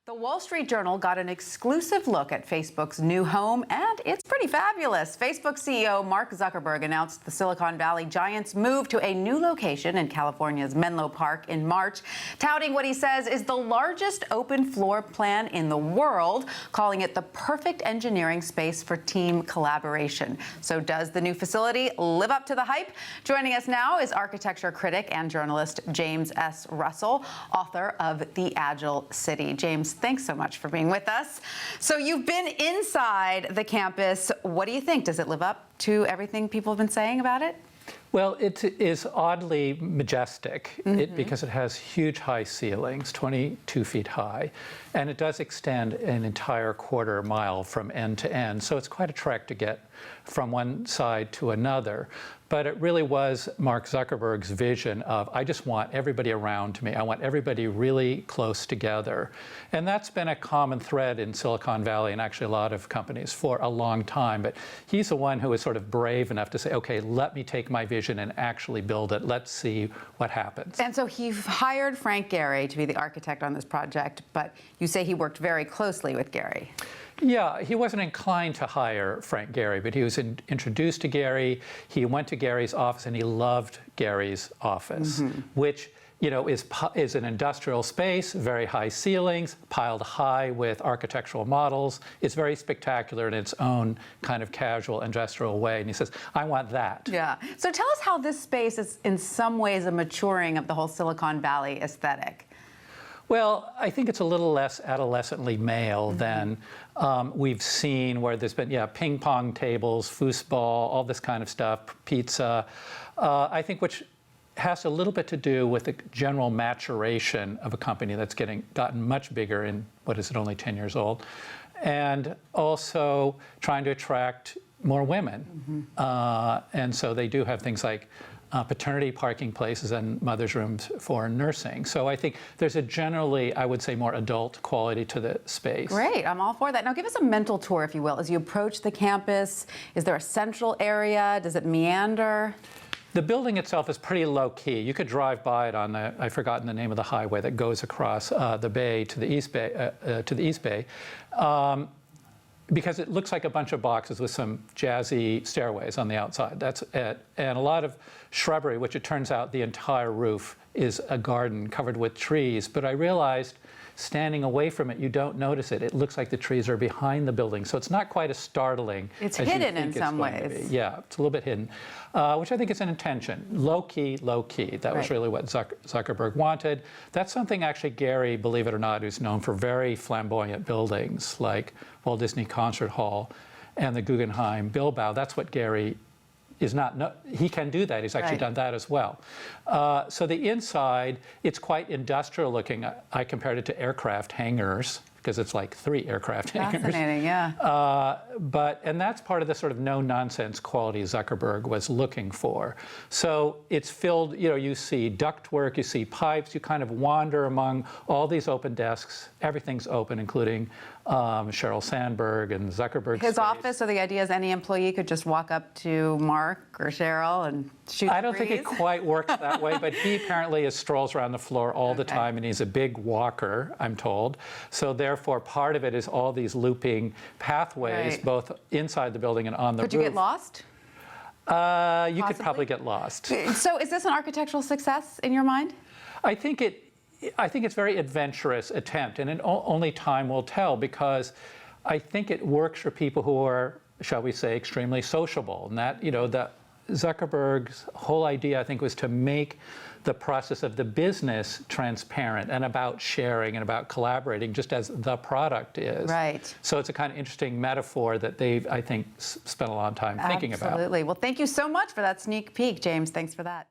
The Wall Street Journal got an exclusive look at Facebook's new home, and it's pretty fabulous. Facebook CEO Mark Zuckerberg announced the Silicon Valley giant's move to a new location in California's Menlo Park in March, touting what he says is the largest open floor plan in the world, calling it the perfect engineering space for team collaboration. So does the new facility live up to the hype? Joining us now is architecture critic and journalist James S. Russell, author of The Agile City. James, thanks so much for being with us. So you've been inside the campus. What do you think? Does it live up to everything people have been saying about it? Well, it is oddly majestic because it has huge high ceilings, 22 feet high, and it does extend an entire quarter mile from end to end. So it's quite a trek to get from one side to another. But it really was Mark Zuckerberg's vision of, I just want everybody around me. I want everybody really close together. And that's been a common thread in Silicon Valley and actually a lot of companies for a long time. But he's the one who is sort of brave enough to say, okay, let me take my vision and actually build it. Let's see what happens. And so he hired Frank Gehry to be the architect on this project, but you say he worked very closely with Gehry. Yeah, he wasn't inclined to hire Frank Gehry, but he was introduced to Gehry. He went to Gehry's office, and he loved Gehry's office, which is an industrial space, very high ceilings, piled high with architectural models. It's very spectacular in its own kind of casual industrial way. And he says, I want that. Yeah. So tell us how this space is in some ways a maturing of the whole Silicon Valley aesthetic. Well, I think it's a little less adolescently male than we've seen, where there's been, ping pong tables, foosball, all this kind of stuff, pizza. I think which has a little bit to do with the general maturation of a company that's gotten much bigger in, only 10 years old, and also trying to attract more women. And so they do have things like paternity parking places and mother's rooms for nursing. So I think there's a generally, I would say, more adult quality to the space. Great, I'm all for that. Now give us a mental tour, if you will, as you approach the campus. Is there a central area? Does it meander? The building itself is pretty low-key. You could drive by it on the, I've forgotten the name of the highway that goes across the bay to the East Bay, because it looks like a bunch of boxes with some jazzy stairways on the outside. That's it. And a lot of shrubbery, which it turns out the entire roof is a garden covered with trees. But I realized, standing away from it, you don't notice it. It looks like the trees are behind the building. So it's not quite as startling as hidden in some ways. Yeah, it's a little bit hidden, which I think is an intention. Low-key, low-key. That was really what Zuckerberg wanted. That's something actually Gehry, believe it or not, who's known for very flamboyant buildings like Walt Disney Concert Hall and the Guggenheim Bilbao. That's what Gehry is not. No, he can do that. He's actually done that as well. So the inside, it's quite industrial looking. I compared it to aircraft hangars, because it's like 3 aircraft hangars. Fascinating, yeah. And that's part of the sort of no-nonsense quality Zuckerberg was looking for. So it's filled, you see ductwork, you see pipes, you kind of wander among all these open desks. Everything's open, including Sheryl Sandberg and Zuckerberg's His space. office, so the idea is any employee could just walk up to Mark or Sheryl and shoot I don't think it quite works that way, but he apparently strolls around the floor all the time, and he's a big walker, I'm told. So therefore, part of it is all these looping pathways, both inside the building and on the roof. Could you get lost? You could probably get lost. So is this an architectural success in your mind? I think it's a very adventurous attempt, and only time will tell, because I think it works for people who are, shall we say, extremely sociable. And that, that Zuckerberg's whole idea, I think, was to make the process of the business transparent and about sharing and about collaborating, just as the product is. Right. So it's a kind of interesting metaphor that they've, I think, spent a long time thinking about. Absolutely. Well, thank you so much for that sneak peek, James. Thanks for that.